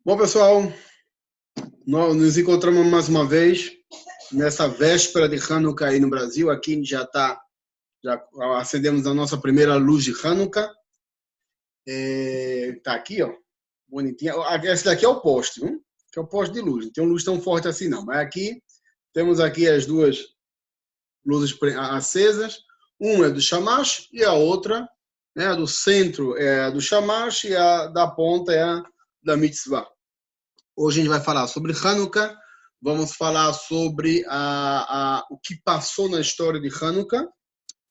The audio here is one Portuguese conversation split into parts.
Bom, pessoal, nós nos encontramos mais uma vez nessa véspera de Hanukkah aí no Brasil. Aqui já acendemos a nossa primeira luz de Hanukkah. Tá aqui, ó, bonitinha. Esse daqui é o poste, viu? Que é o poste de luz. Não tem uma luz tão forte assim, não. Mas aqui, temos aqui as duas luzes acesas. Uma é do Shamash e a outra, né, a do centro é a do Shamash e a da ponta é a da Mitzvah. Hoje a gente vai falar sobre Hanukkah, vamos falar sobre o que passou na história de Hanukkah,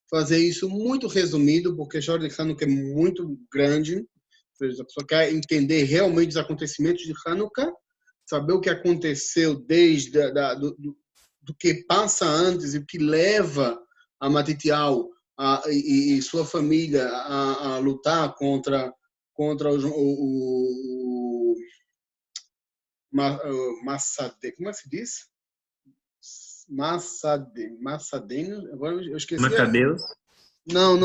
fazer isso muito resumido, porque a história de Hanukkah é muito grande, ou seja, a pessoa quer entender realmente os acontecimentos de Hanukkah, saber o que aconteceu desde do que passa antes e o que leva a Matityahu e sua família a lutar contra o Massadeno, como é que se diz? Massadeno, agora eu esqueci. Macabeus? Não,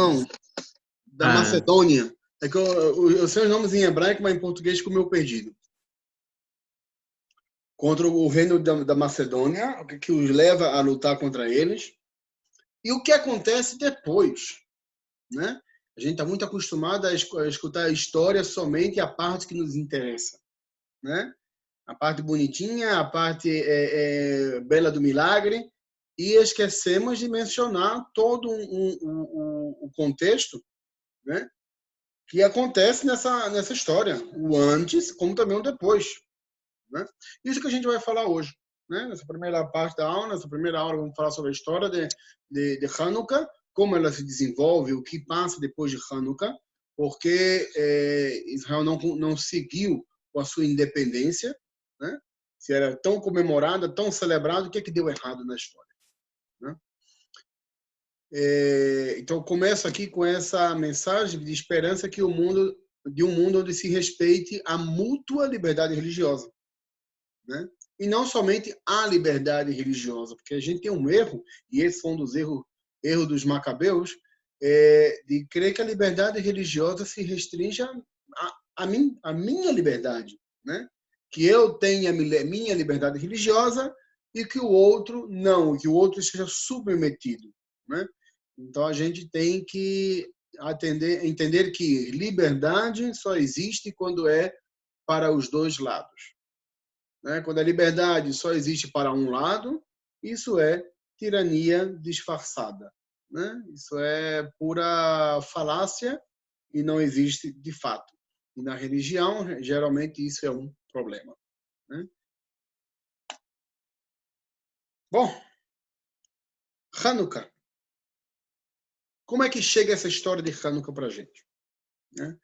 da Macedônia. É que eu sei os nomes em hebraico, mas em português ficou meio perdido. Contra o reino da Macedônia, o que os leva a lutar contra eles. E o que acontece depois, né? A gente está muito acostumado a escutar a história somente a parte que nos interessa, né? A parte bonitinha, a parte bela do milagre, e esquecemos de mencionar todo o contexto, né, que acontece nessa história, o antes como também o depois, né? Isso que a gente vai falar hoje, né? Nessa primeira parte da aula, nessa primeira aula vamos falar sobre a história de Hanukkah, como ela se desenvolve, o que passa depois de Hanukkah, porque Israel não seguiu com a sua independência, né? Se era tão comemorada, tão celebrada, o que é que deu errado na história, né? Então começo aqui com essa mensagem de esperança de um mundo onde se respeite a mútua liberdade religiosa, né? E não somente a liberdade religiosa, porque a gente tem um erro, e esse foi um dos erros dos macabeus, de crer que a liberdade religiosa se restringe a minha liberdade, né? Que eu tenha minha liberdade religiosa e que o outro não, que o outro seja submetido, né? Então a gente tem que entender que liberdade só existe quando é para os dois lados, né? Quando a liberdade só existe para um lado, isso é tirania disfarçada, né? Isso é pura falácia e não existe de fato. E na religião, geralmente, isso é um problema, né? Bom, Hanukkah. Como é que chega essa história de Hanukkah para a gente, né?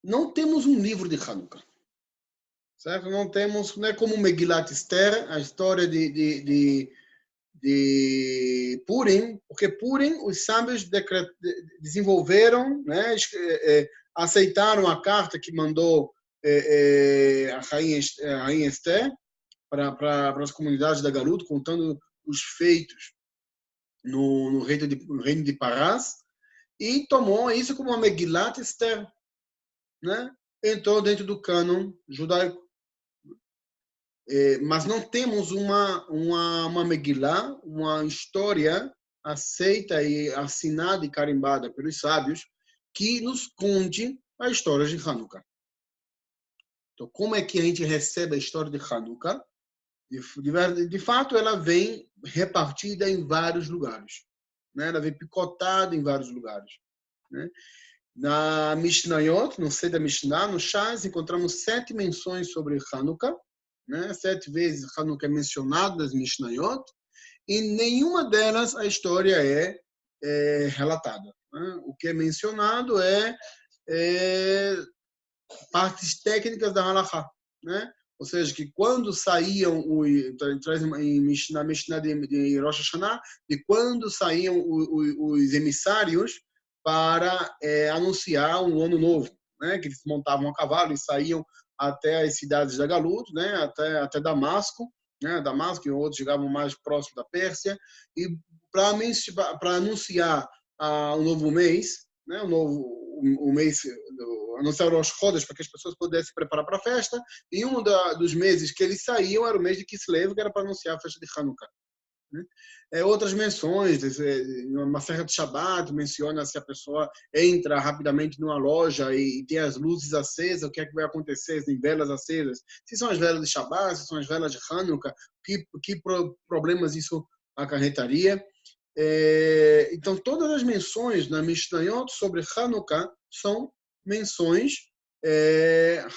Não temos um livro de Hanukkah, certo? Não é como Megillat Esther, a história de Purim, porque Purim os sábios desenvolveram, né, aceitaram a carta que mandou a rainha Esther para as comunidades da Galut, contando os feitos no reino de Parás, e tomou isso como uma Megillat Esther, né? Entrou dentro do cânon judaico. Mas não temos uma Megillah, uma história aceita e assinada e carimbada pelos sábios que nos conte a história de Hanukkah. Então, como é que a gente recebe a história de Hanukkah? De fato, ela vem repartida em vários lugares, né? Ela vem picotada em vários lugares, né? Na Mishnayot, no Seder Mishnah, no Shas, encontramos 7 menções sobre Hanukkah, né? 7 vezes Hanukkah é mencionado nas Mishnayot, e nenhuma delas a história é relatada, né? O que é mencionado é partes técnicas da Halakha, né? Ou seja, que quando saíam, traz na Mishnah de Rosh Hashanah, de quando saíam os emissários para anunciar um ano novo, né? Que eles montavam a cavalo e saíam até as cidades da Galut, né? Até Damasco, né? Damasco, e outros chegavam mais próximo da Pérsia, e para anunciar um novo mês, né? O mês, anunciaram Rosh Chodesh para que as pessoas pudessem se preparar para a festa, e dos meses que eles saíam era o mês de Kislev, que era para anunciar a festa de Hanukkah. Né? Outras menções, uma Masechet Shabbat menciona se a pessoa entra rapidamente numa loja e tem as luzes acesas, o que é que vai acontecer, se tem velas acesas, se são as velas de Shabbat, se são as velas de Hanukkah, que problemas isso acarretaria. Então, todas as menções na Mishnayot sobre Hanukkah são menções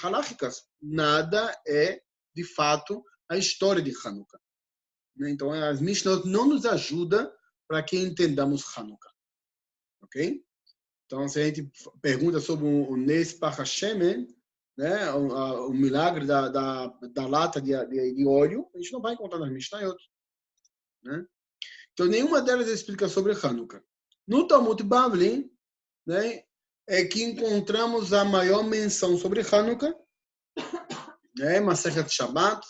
halachicas. Nada é, de fato, a história de Hanukkah. Então, as Mishnayot não nos ajudam para que entendamos Hanukkah. Ok? Então, se a gente pergunta sobre o Nes Pachashemen, né, o milagre da lata de óleo, a gente não vai encontrar nas Mishnayot. Né? Então, nenhuma delas explica sobre Hanukkah. No Talmud Bavli, né, é que encontramos a maior menção sobre Hanukkah, né, Masechet Shabbat,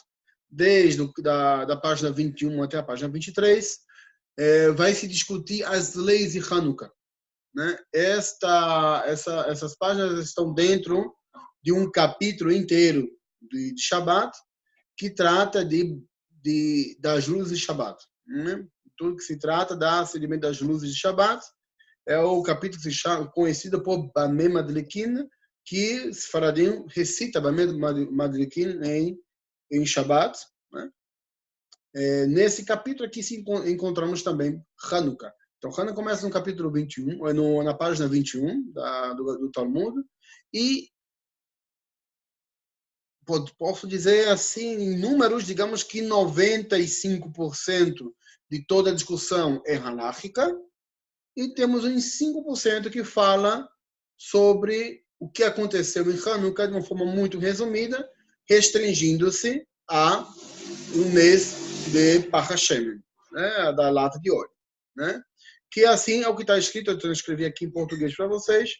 desde da página 21 até a página 23, vai se discutir as leis de Hanukkah. Né? Essas páginas estão dentro de um capítulo inteiro de Shabbat, que trata das luzes de Shabbat. Né? Tudo que se trata da acendimento das luzes de Shabbat é o capítulo que se chama, conhecido por Bameh Madlikin, que Sfaradim recita Bameh Madlikin em Shabbat. Né? Nesse capítulo aqui encontramos também Hanukkah. Então, Hanukkah começa no capítulo 21, na página 21 do Talmud, e posso dizer assim, em números, digamos que 95% de toda a discussão é halakhica, e temos uns 5% que fala sobre o que aconteceu em Hanukkah de uma forma muito resumida, restringindo-se a um mês de Pachashemen, né, da lata de óleo. Né? Que assim é o que está escrito, eu transcrevi aqui em português para vocês,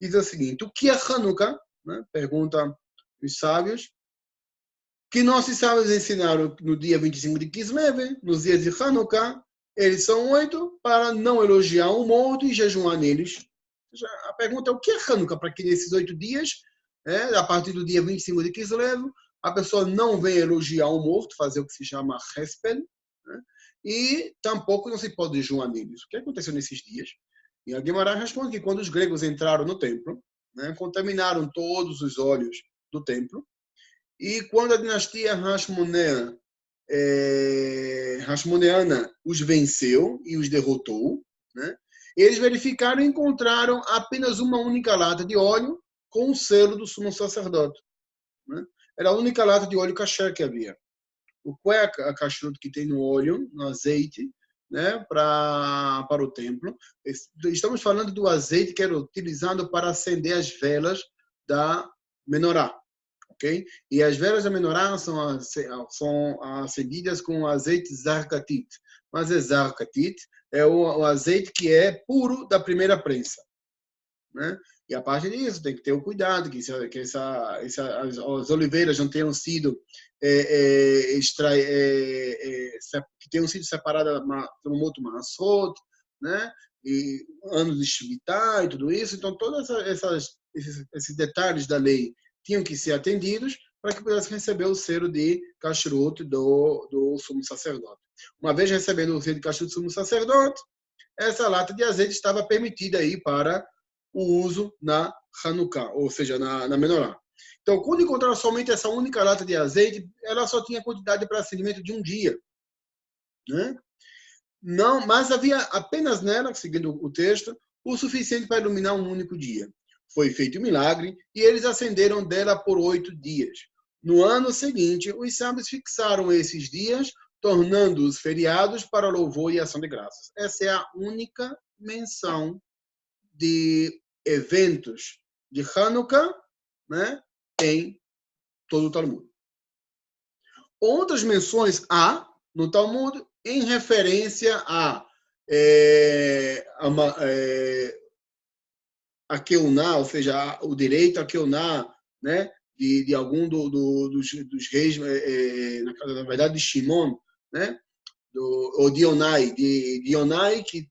diz o seguinte: o que é Hanukkah? Né? Pergunta os sábios. Que nossos sábios ensinaram no dia 25 de Kislev, nos dias de Hanukkah, eles são 8 para não elogiar o morto e jejuar neles. A pergunta é: o que é Hanukkah? Para que nesses 8 dias, a partir do dia 25 de Kislev, a pessoa não vem elogiar o morto, fazer o que se chama Hesped, né? E tampouco não se pode jejuar neles. O que aconteceu nesses dias? E a Guimarães responde que quando os gregos entraram no templo, né, contaminaram todos os óleos do templo, e quando a dinastia Hashmoneana os venceu e os derrotou, né, eles verificaram e encontraram apenas uma única lata de óleo com o selo do sumo sacerdote. Né? Era a única lata de óleo kasher que havia. O qual é a kashrut que tem no óleo, no azeite, né, para o templo? Estamos falando do azeite que era utilizado para acender as velas da menorá. Okay? E as velas da menorá são acendidas com azeite zarkatit. Mas zarkatit é o azeite que é puro da primeira prensa. Né? E a parte disso tem que ter o cuidado que as oliveiras não tenham sido que tenham sido separadas por um outro maçote, né? E anos de Shemitah e tudo isso. Então, todos esses detalhes da lei tinham que ser atendidos para que pudesse receber o selo de kashrut do sumo sacerdote. Uma vez recebendo o selo de kashrut do sumo sacerdote, essa lata de azeite estava permitida aí para o uso na Hanukkah, ou seja, na menorá. Então, quando encontraram somente essa única lata de azeite, ela só tinha quantidade para acendimento de um dia. Né? Não, mas havia apenas nela, seguindo o texto, o suficiente para iluminar um único dia. Foi feito um milagre e eles acenderam dela por 8 dias. No ano seguinte, os sábios fixaram esses dias, tornando-os feriados para louvor e ação de graças. Essa é a única menção de eventos de Hanukkah, né, em todo o Talmud. Outras menções há no Talmud em referência a Keuná, ou seja, o direito a Keuná, né, de algum dos reis, na verdade de Shimon, né, ou de Onai, que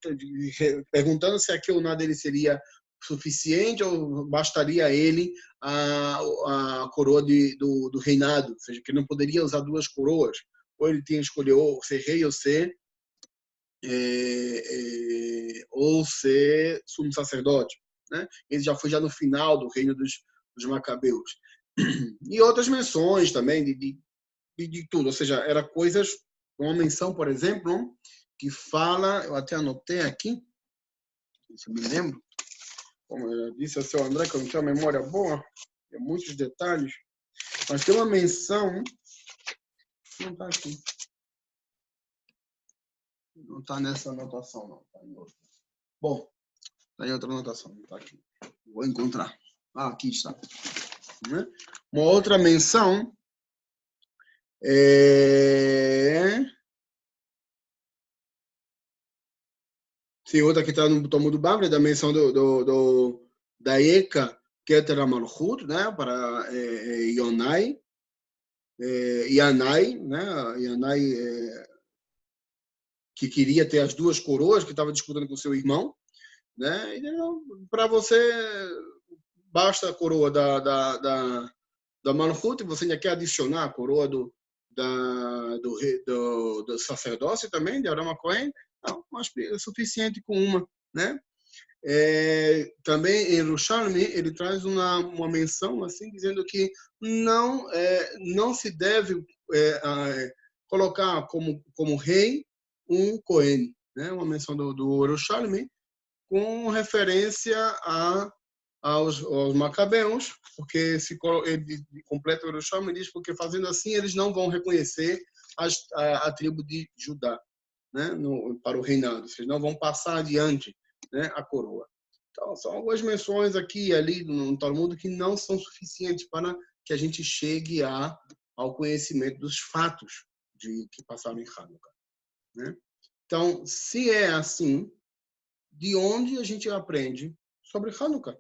perguntando se a Keuná dele seria suficiente ou bastaria a ele a coroa do reinado? Ou seja, que ele não poderia usar duas coroas. Ou ele tinha que escolher ou ser rei ou ser sumo sacerdote, né? Ele já foi no final do reino dos Macabeus. E outras menções também de tudo, ou seja, era coisas, uma menção, por exemplo, que fala, eu até anotei aqui, se eu me lembro, como eu disse ao seu André, que eu não tenho uma memória boa, tem muitos detalhes, mas tem uma menção, não está aqui, não está nessa anotação, não, está em outra. Bom, está em outra anotação, não está aqui. Vou encontrar. Ah, aqui está. Né? Uma outra menção Sim, outra que está no Talmud Bavli, da menção da Eka Keter HaMalchut, né, para Yonai, Yanai, né, Yanai que queria ter as duas coroas, que estava disputando com seu irmão, né, para você basta a coroa da Malchut, você ainda quer adicionar a coroa do sacerdócio também, de Aram Cohen, não, mas é suficiente com uma, né? Também em Yerushalmi ele traz uma menção assim dizendo que não se deve colocar como rei um Cohen, né? Uma menção do Yerushalmi com referência aos Macabeus, porque ele completa o Yerushalmi e diz porque fazendo assim eles não vão reconhecer a tribo de Judá, né, para o reinado, vocês não vão passar adiante, né, a coroa. Então, são algumas menções aqui e ali no Talmud que não são suficientes para que a gente chegue ao conhecimento dos fatos que passaram em Hanukkah, né? Então, se é assim, de onde a gente aprende sobre Hanukkah?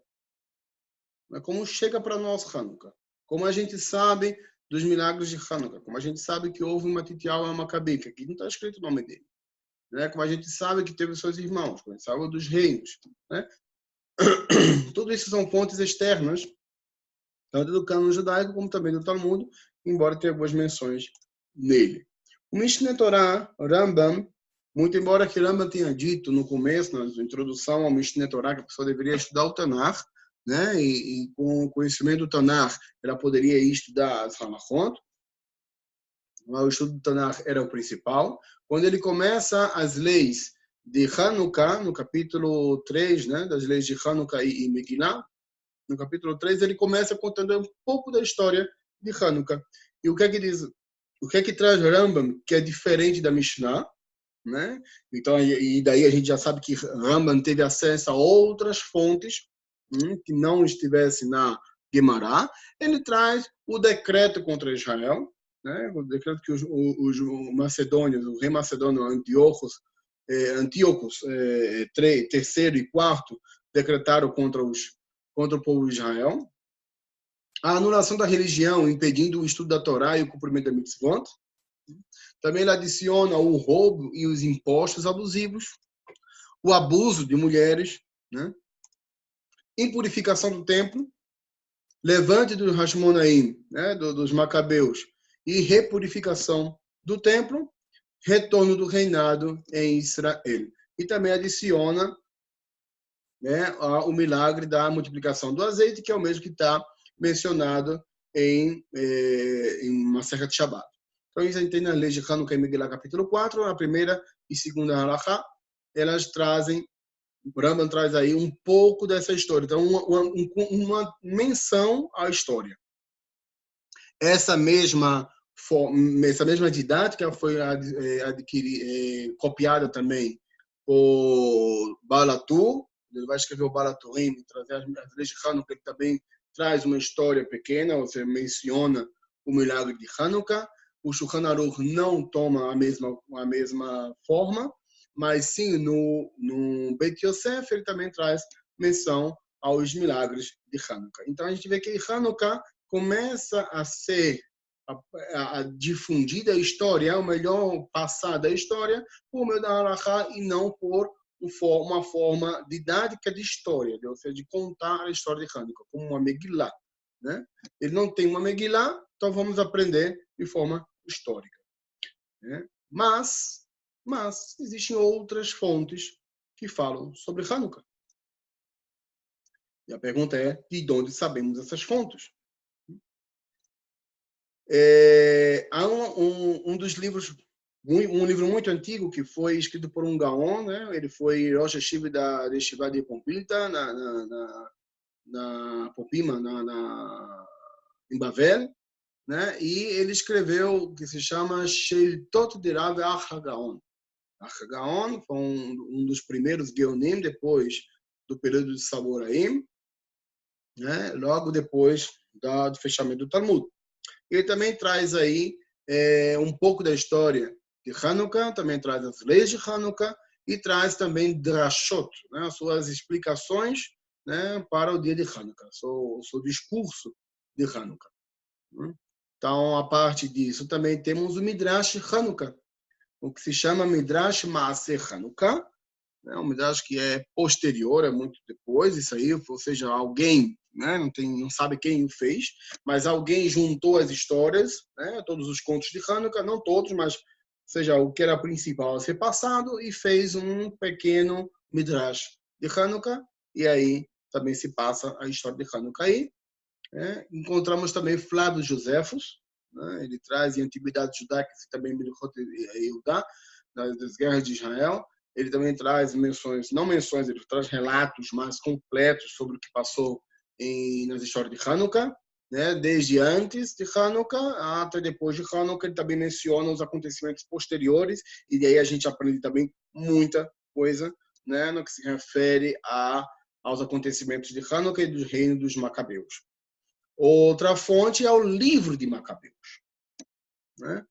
Como chega para nós Hanukkah? Como a gente sabe dos milagres de Hanukkah? Como a gente sabe que houve uma Titiaua Maccabi, que aqui não está escrito o nome dele, né? Como a gente sabe que teve seus irmãos, como a gente sabe dos reinos, né? Tudo isso são fontes externas, tanto do cânon judaico como também do Talmud, embora tenha algumas menções nele. O Mishneh Torah, Rambam, muito embora que Rambam tenha dito no começo, na introdução ao Mishneh Torah, que a pessoa deveria estudar o Tanakh, né? E com o conhecimento do Tanakh, ela poderia ir estudar as Halachot. O estudo do Tanakh era o principal. Quando ele começa as leis de Hanukkah, no capítulo 3, né, das leis de Hanukkah e Megillah, no capítulo 3, ele começa contando um pouco da história de Hanukkah. E o que é que diz? O que é que traz Rambam, que é diferente da Mishnah, né? Então, e daí a gente já sabe que Rambam teve acesso a outras fontes que não estivesse na Guemará. Ele traz o decreto contra Israel, né? O decreto que os macedônios, o rei macedônio Antíocos terceiro e quarto decretaram contra o povo de Israel. A anulação da religião, impedindo o estudo da Torá e o cumprimento da mitzvot. Também ele adiciona o roubo e os impostos abusivos, o abuso de mulheres, né? Impurificação do templo, levante dos Hashmonaim, né? dos Macabeus, e repurificação do templo, retorno do reinado em Israel. E também adiciona, né, o milagre da multiplicação do azeite, que é o mesmo que está mencionado em Masechet Shabbat. Então, isso a gente tem na lei de Hanukkah e Megillah, capítulo 4, na primeira e segunda halachá, elas trazem, o Rambam traz aí um pouco dessa história. Então, uma menção à história. Essa mesma didática foi copiada também por Balatur. Ele vai escrever o Balaturim, trazer as leis de Hanukkah, que também traz uma história pequena, você menciona o milagre de Hanukkah. O Shulchan Aruch não toma a mesma forma, mas sim no Beit Yosef ele também traz menção aos milagres de Hanukkah. Então a gente vê que Hanukkah começa a ser a difundida a história, o melhor passar da história por meio da halachá e não por uma forma didática de história, ou seja, de contar a história de Hanukkah, como uma Megillah, né? Ele não tem uma Megillah, então vamos aprender de forma histórica, né? Mas existem outras fontes que falam sobre Hanukkah. E a pergunta é, de onde sabemos essas fontes? Há um dos livros, um livro muito antigo, que foi escrito por um Gaon, né? Ele foi Rosh Hashiv da Yeshiva de Pompilta, na Popima, em Bavel, né? E ele escreveu o que se chama Sheiltot de Rav Gaon. Gaon foi um dos primeiros Geonim, depois do período de Saboraim, né? Logo depois do fechamento do Talmud. Ele também traz aí um pouco da história de Hanukkah, também traz as leis de Hanukkah e traz também drashot, né, as suas explicações, né, para o dia de Hanukkah, o seu discurso de Hanukkah. Então, a parte disso, também temos o Midrash Hanukkah, o que se chama Midrash Maaseh Hanukkah, né, um Midrash que é posterior, é muito depois, isso aí, ou seja, alguém, né, não sabe quem o fez, mas alguém juntou as histórias, né, todos os contos de Hanukkah, não todos, mas seja o que era principal a ser passado, e fez um pequeno Midrash de Hanukkah, e aí também se passa a história de Hanukkah aí. Né? Encontramos também Flávio Joséfos, né, ele traz em Antiguidades Judaicas e também Melchot Yehudá, das guerras de Israel. Ele também traz não menções, ele traz relatos mais completos sobre o que passou nas histórias de Hanukkah, né? Desde antes de Hanukkah até depois de Hanukkah. Ele também menciona os acontecimentos posteriores, e daí a gente aprende também muita coisa, né? No que se refere aos acontecimentos de Hanukkah e do reino dos Macabeus. Outra fonte é o livro de Macabeus, né?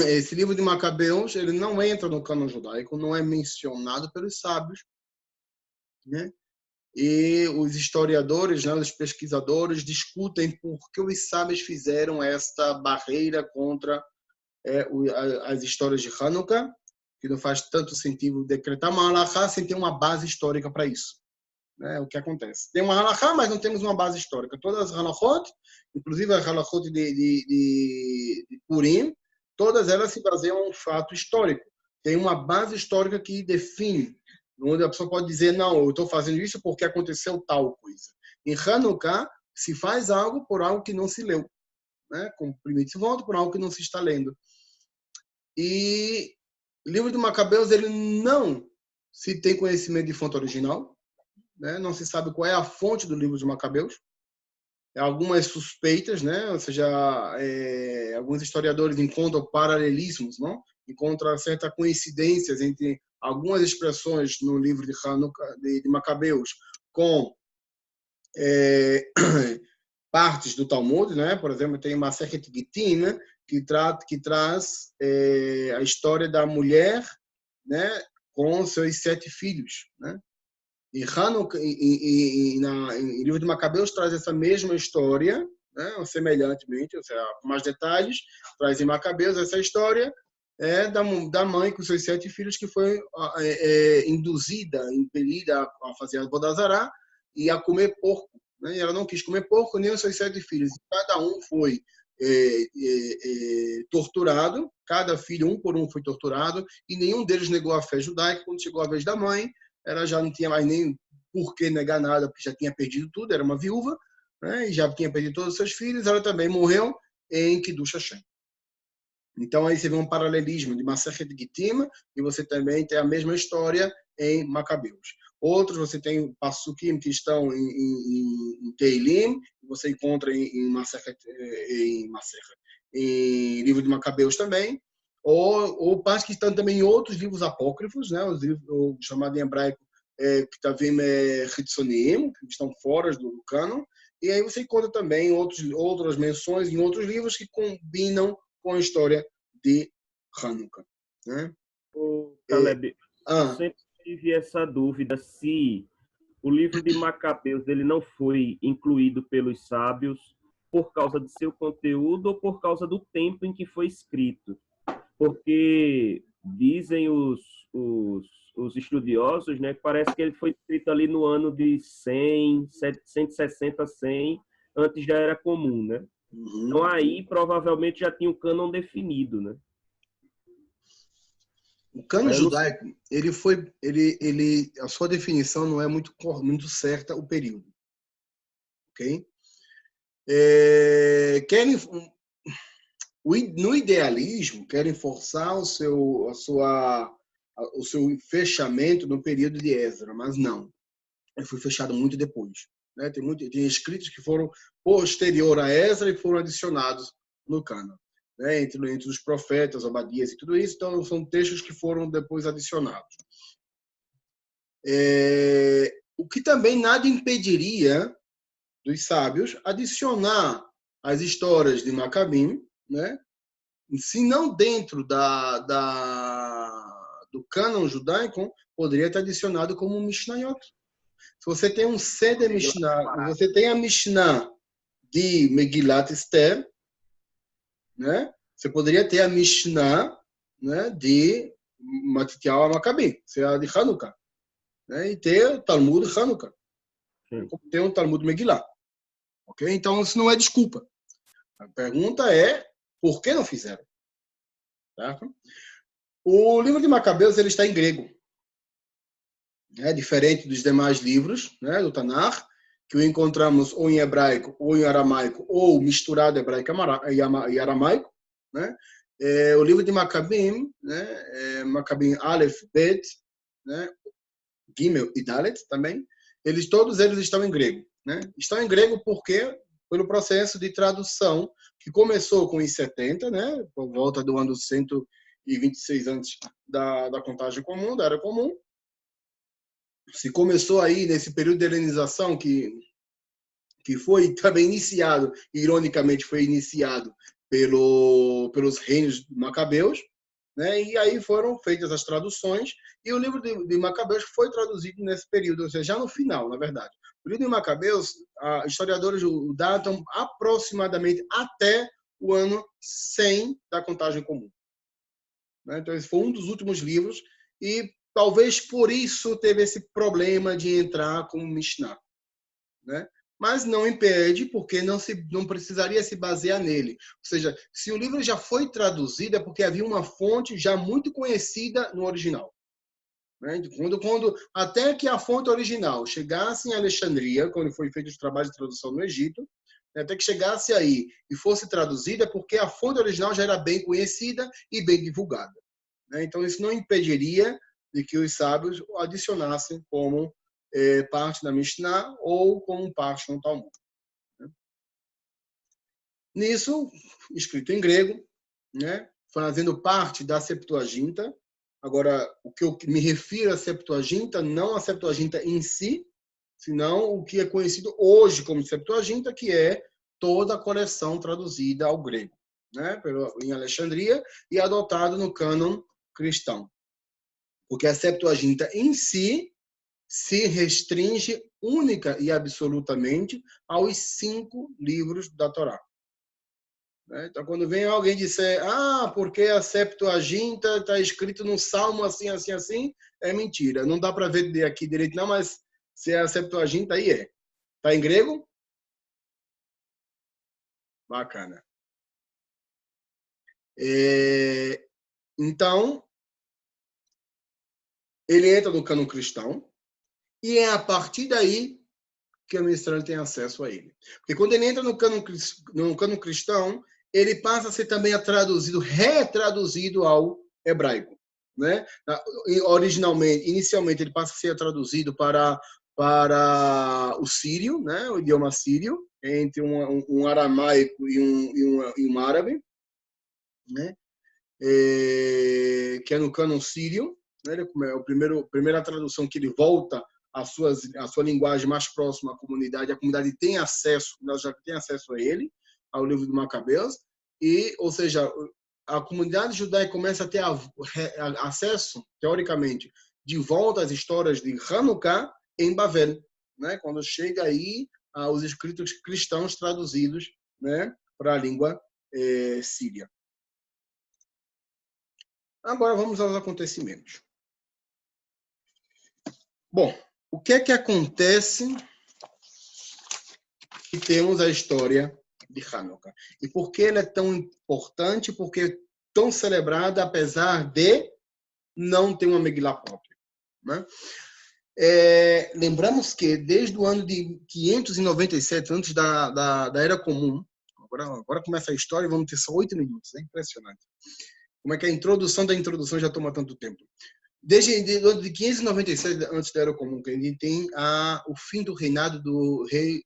Esse livro de Macabeus, ele não entra no cânon judaico, não é mencionado pelos sábios, né? E os historiadores, né, os pesquisadores discutem por que os sábios fizeram esta barreira contra as histórias de Hanukkah, que não faz tanto sentido decretar uma halakha sem ter uma base histórica para isso. Né, o que acontece? Tem uma halakha, mas não temos uma base histórica. Todas as halachot, inclusive as halachot de Purim, todas elas se baseiam em um fato histórico. Tem uma base histórica que define, onde a pessoa pode dizer, não, eu estou fazendo isso porque aconteceu tal coisa. Em Hanukkah, se faz algo por algo que não se leu, né? Como primitivo voto, por algo que não se está lendo. E o livro de Macabeus, ele não se tem conhecimento de fonte original, né? Não se sabe qual é a fonte do livro de Macabeus. Algumas suspeitas, né? Ou seja, alguns historiadores encontram paralelismos, não? Encontram certas coincidências entre algumas expressões no livro de Hanukkah, de Macabeus com partes do Talmud, né? Por exemplo, tem Masechet Gittin, né? que traz a história da mulher, né? Com seus 7 filhos, né? E Hanukkah, em livro de Macabeus traz essa mesma história, né, semelhantemente, ou seja, com mais detalhes, traz em Macabeus essa história da mãe com seus 7 filhos que foi induzida, impelida a fazer a Vodazará e a comer porco. Né? E ela não quis comer porco, nem os seus 7 filhos. Cada um foi torturado, cada filho, um por um, foi torturado, e nenhum deles negou a fé judaica. Quando chegou a vez da mãe, ela já não tinha mais nem por que negar nada, porque já tinha perdido tudo, era uma viúva, né? E já tinha perdido todos os seus filhos, ela também morreu em Kiddush Hashem. Então aí você vê um paralelismo de Masechet Gittim, e você também tem a mesma história em Macabeus. Outros você tem Passukim que estão em Teilim, você encontra em Masechet, em livro de Macabeus também, ou partes que estão também em outros livros apócrifos, né? Os livros chamados em hebraico Ktavim Hitzonim, que estão fora do cânon, e aí você encontra também outras menções em outros livros que combinam com a história de Hanukkah. Né? Ô, Caleb, eu sempre tive essa dúvida se o livro de Macabeus ele não foi incluído pelos sábios por causa de seu conteúdo ou por causa do tempo em que foi escrito. Porque dizem os os estudiosos, né, parece que ele foi escrito ali no ano de 100, 160, 100, antes da Era Comum, né? Então aí provavelmente já tinha o cânon definido, né? O cânon judaico, a sua definição não é muito certa o período, ok? No idealismo, querem forçar o seu fechamento no período de Esdras, mas não. Ele foi fechado muito depois. Né? Tem escritos que foram posterior a Esdras e foram adicionados no cânon. Né? Entre os profetas, Obadias e tudo isso, então são textos que foram depois adicionados. O que também nada impediria dos sábios adicionar as histórias de Macabim, né? Se não dentro do cânon judaico, poderia estar adicionado como um Mishnayot. Se você tem um Seder Mishnah, você tem a Mishnah de Megillat Esther, né? Você poderia ter a Mishnah, né, de Matityahu Maccabi, a de Hanukkah, né? E ter o Talmud Hanukkah. Tem um Talmud Megillah. Ok? Então, isso não é desculpa. A pergunta é, por que não fizeram? Certo? O livro de Macabeus ele está em grego. É diferente dos demais livros, né, do Tanakh, que o encontramos ou em hebraico, ou em aramaico, ou misturado hebraico e aramaico. Né? O livro de Macabim, né, Macabim Aleph, Bet, né, Gimel e Dalet também, todos eles estão em grego. Né? Estão em grego porque pelo processo de tradução que começou com os 70, né, por volta do ano 126 antes da contagem comum, da Era Comum. Se começou aí nesse período de helenização que foi também iniciado, ironicamente foi iniciado pelos reinos macabeus, né? E aí foram feitas as traduções e o livro de Macabeus foi traduzido nesse período, ou seja, já no final, na verdade. O livro de Macabeus, historiadores o datam aproximadamente até o ano 100 da contagem comum. Né? Então, esse foi um dos últimos livros e talvez por isso teve esse problema de entrar como Mishnah. Né? Mas não impede, porque não precisaria se basear nele. Ou seja, se o livro já foi traduzido, é porque havia uma fonte já muito conhecida no original. Né? Até que a fonte original chegasse em Alexandria, quando foi feito os trabalhos de tradução no Egito, até que chegasse aí e fosse traduzida, é porque a fonte original já era bem conhecida e bem divulgada. Né? Então, isso não impediria de que os sábios adicionassem como parte da Mishnah ou como parte no Talmud. Né? Nisso, escrito em grego, né? Fazendo parte da Septuaginta. Agora, o que eu me refiro à Septuaginta, não a Septuaginta em si, senão o que é conhecido hoje como Septuaginta, que é toda a coleção traduzida ao grego, né? Em Alexandria e adotado no cânon cristão. Porque a Septuaginta em si se restringe única e absolutamente aos 5 livros da Torá. Então, quando vem alguém dizer, porque a Septuaginta está escrito no Salmo assim, assim, assim, é mentira. Não dá para ver aqui direito, não, mas se é a Septuaginta, aí é. Está em grego? Bacana. Então, ele entra no cânon cristão, e é a partir daí que o ministrante tem acesso a ele. Porque quando ele entra no cânon cristão, ele passa a ser também retraduzido ao hebraico. Né? Inicialmente, ele passa a ser traduzido para o sírio, né? O idioma sírio, entre um aramaico e um árabe, né? Que é no cânon sírio. Né? É a primeira tradução que ele volta a sua linguagem mais próxima à comunidade. A comunidade tem acesso, nós já tem acesso a ele, ao livro do Macabeus, ou seja, a comunidade judaica começa a ter acesso, teoricamente, de volta às histórias de Hanukkah em Bavel, né? Quando chega aí os escritos cristãos traduzidos, né, para a língua síria. Agora vamos aos acontecimentos. Bom, o que é que acontece que temos a história de Hanukkah? E por que ela é tão importante, por que é tão celebrada, apesar de não ter uma Megillah própria, né? Lembramos que desde o ano de 597, antes da Era Comum, agora começa a história, vamos ter só 8 minutos, é impressionante. Como é que a introdução da introdução já toma tanto tempo? Desde o ano de 597, antes da Era Comum, que a gente tem o fim do reinado do rei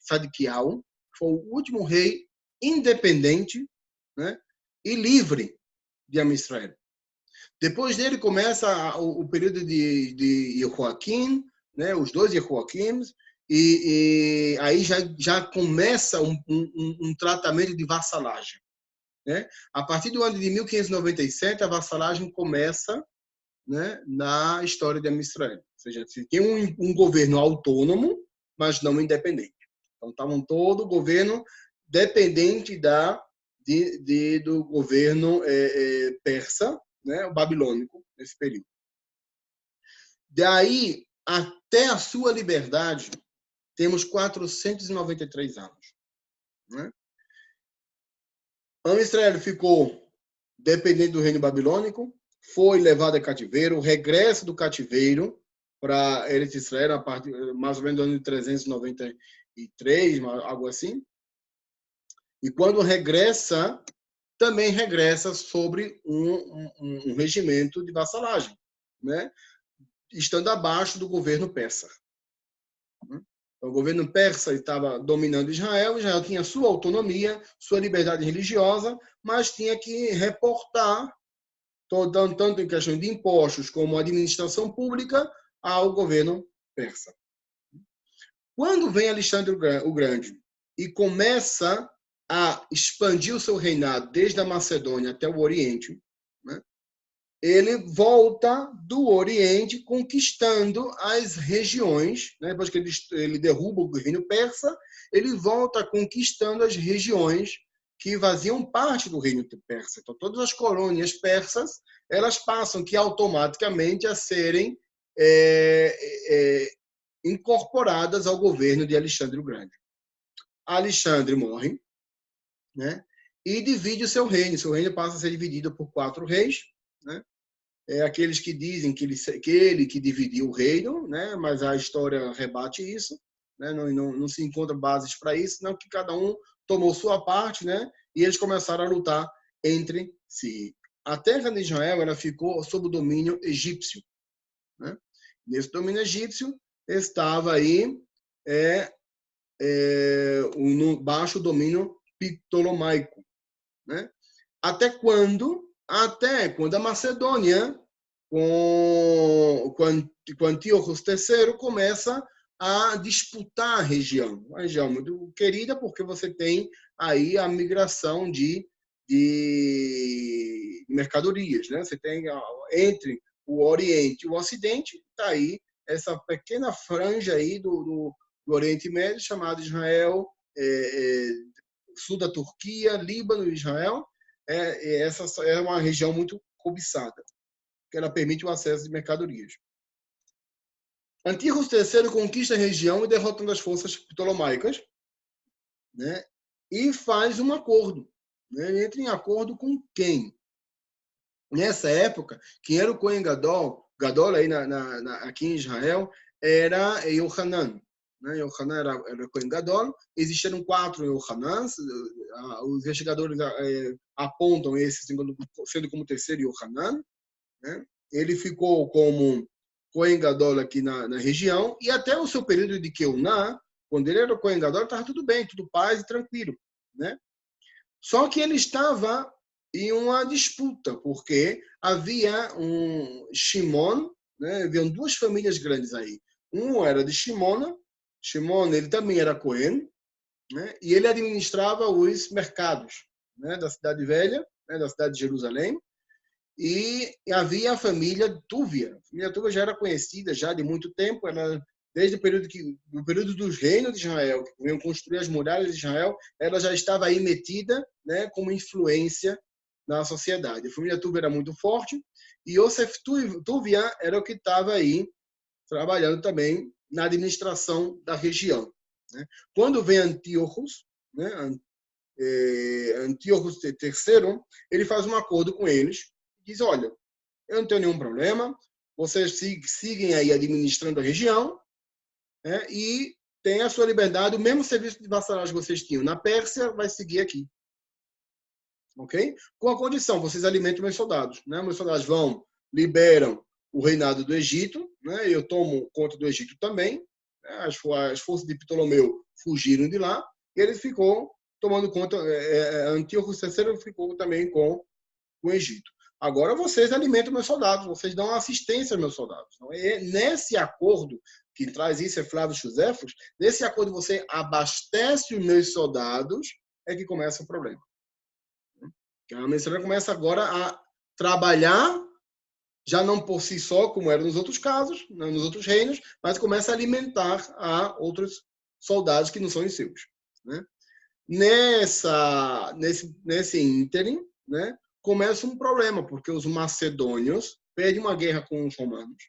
Tzadkiyahu, que foi o último rei independente, né, e livre de Am Israel. Depois dele começa o período de Jehoaquim, né, os dois Jehoaquims, e aí já começa um tratamento de vassalagem, né? A partir do ano de 1597, a vassalagem começa, né, na história de Israel. Ou seja, se tem um governo autônomo, mas não independente. Então, estavam todo o governo dependente do governo persa, né, o babilônico, nesse período. Daí, até a sua liberdade, temos 493 anos. Né? Israel ficou dependente do reino babilônico, foi levado a cativeiro, o regresso do cativeiro para Eretz Israel, a partir mais ou menos do ano de 393, algo assim. E quando regressa, também regressa sobre um regimento de vassalagem, né? Estando abaixo do governo persa. O governo persa estava dominando Israel, Israel tinha sua autonomia, sua liberdade religiosa, mas tinha que reportar, tanto em questão de impostos como administração pública, ao governo persa. Quando vem Alexandre o Grande e começa a expandir o seu reinado desde a Macedônia até o Oriente, né, ele volta do Oriente conquistando as regiões, né, depois que ele derruba o reino persa, ele volta conquistando as regiões que faziam parte do reino persa. Então, todas as colônias persas, elas passam que automaticamente a serem incorporadas ao governo de Alexandre o Grande. Alexandre morre, né, e divide o seu reino. Seu reino passa a ser dividido por 4 reis, né? Aqueles que dizem que ele que dividiu o reino, né? Mas a história rebate isso, né? Não se encontra bases para isso, não, que cada um tomou sua parte, né? E eles começaram a lutar entre si. A terra de Israel ela ficou sob o domínio egípcio, né? Nesse domínio egípcio estava aí no baixo domínio ptolomaico, né? Até quando a Macedônia, com Antíoco III, começa a disputar a região. Uma região muito querida, porque você tem aí a migração de mercadorias, né? Você tem entre o Oriente e o Ocidente, está aí essa pequena franja aí do Oriente Médio, chamada Israel, sul da Turquia, Líbano e Israel. Essa é uma região muito cobiçada, que ela permite o acesso de mercadorias. Antíoco III conquista a região e derrotando as forças ptolomaicas, né? E faz um acordo. Né? Ele entra em acordo com quem? Nessa época, quem era o Cohen Gadol aí aqui em Israel, era Yohanan. Né? Yohanan era Cohen Gadol. Existiram 4 Yohanans. Os investigadores apontam esse sendo como terceiro Yohanan. Né? Ele ficou como Cohen Gadol aqui na região, e até o seu período de Keuná, quando ele era Cohen Gadol, estava tudo bem, tudo paz e tranquilo. Né? Só que ele estava em uma disputa, porque havia um Shimon, né? Haviam 2 famílias grandes aí. Um era de Shimona, Shimon ele também era Cohen, né? E ele administrava os mercados, né? Da cidade velha, né? Da cidade de Jerusalém. E havia a família Túvia. A família Túvia já era conhecida já de muito tempo, ela, desde o período dos reinos de Israel, que vinham construir as muralhas de Israel, ela já estava aí metida, né, como influência na sociedade. A família Tuvia era muito forte e Yosef Tuvia era o que estava aí trabalhando também na administração da região. Né? Quando vem Antíochos, né? Antíochos III, ele faz um acordo com eles e diz, olha, eu não tenho nenhum problema, vocês seguem aí administrando a região, né? E tem a sua liberdade, o mesmo serviço de vassalagem que vocês tinham na Pérsia vai seguir aqui. Ok? Com a condição, vocês alimentam meus soldados. Né? Meus soldados vão, liberam o reinado do Egito, né? Eu tomo conta do Egito também. Né? As forças de Ptolomeu fugiram de lá e ele ficou tomando conta, Antíoco III ficou também com o Egito. Agora vocês alimentam meus soldados, vocês dão assistência aos meus soldados. Então, nesse acordo, que traz isso é Flávio Josefos, nesse acordo você abastece os meus soldados, é que começa o problema. A mensageira começa agora a trabalhar, já não por si só, como era nos outros casos, nos outros reinos, mas começa a alimentar a outros soldados que não são os seus. Né? Nesse ínterim, né, começa um problema, porque os macedônios perdem uma guerra com os romanos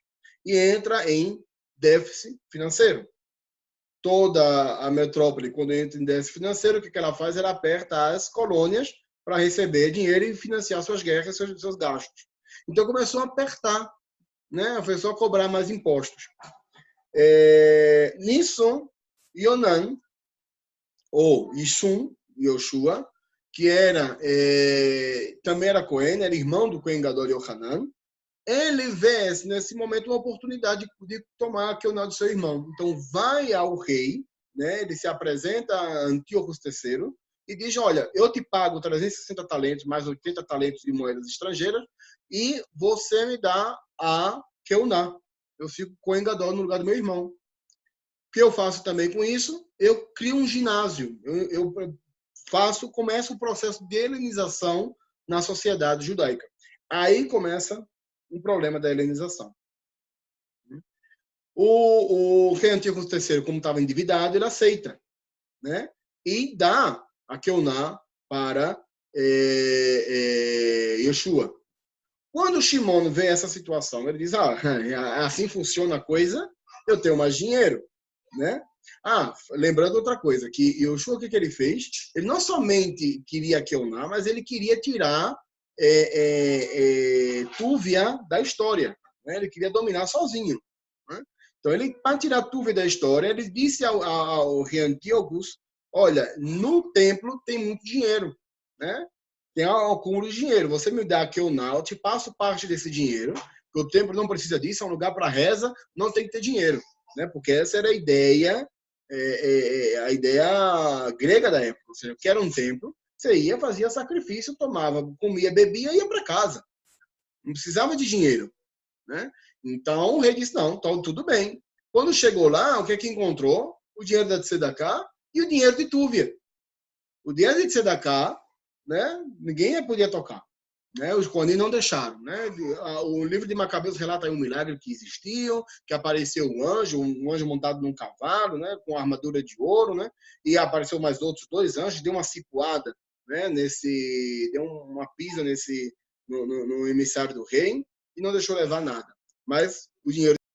e entra em déficit financeiro. Toda a metrópole, quando entra em déficit financeiro, o que ela faz? Ela aperta as colônias para receber dinheiro e financiar suas guerras, seus gastos. Então começou a apertar, né? Começou a cobrar mais impostos. Nisso, Yonan, ou Ishum, Yoshua, que também era Cohen, era irmão do Cohen Gadol Yohanan, ele vê nesse momento uma oportunidade de tomar a queuná do seu irmão. Então vai ao rei, né? Ele se apresenta a Antíoco III e diz, olha, eu te pago 360 talentos, mais 80 talentos de moedas estrangeiras, e você me dá a queuná. Eu fico Cohen Gadol no lugar do meu irmão. O que eu faço também com isso? Eu crio um ginásio. Eu começa o processo de helenização na sociedade judaica. Aí começa um problema da helenização. O rei Antíoco III, como estava endividado, ele aceita, né? E dá a queuná para Yeshua. Quando Shimon vê essa situação, ele diz, assim funciona a coisa, eu tenho mais dinheiro, né? Lembrando outra coisa, que Yeshua, o que ele fez? Ele não somente queria a queuná, mas ele queria tirar Tuvia da história. Né? Ele queria dominar sozinho. Né? Então, para tirar Tuvia da história, ele disse ao rei Antíocos, olha, no templo tem muito dinheiro. Né? Tem um acúmulo de dinheiro. Você me dá queuná, eu te passo parte desse dinheiro, porque o templo não precisa disso, é um lugar para reza, não tem que ter dinheiro. Né? Porque essa era a ideia grega da época. Ou seja, que era um templo, você ia, fazia sacrifício, tomava, comia, bebia e ia para casa. Não precisava de dinheiro. Né? Então, o rei disse, não, então, tudo bem. Quando chegou lá, o que encontrou? O dinheiro da Tzedakah e o dinheiro de Tuvia. O dinheiro de Tzedakah, né, ninguém podia tocar. Né? Os Kohanim não deixaram. Né? O livro de Macabeus relata aí um milagre que existiu, que apareceu um anjo montado num cavalo, né, com armadura de ouro, né? E apareceu mais outros 2 anjos, deu uma cipuada, né, deu uma pisa no emissário do rei e não deixou levar nada. Mas o dinheiro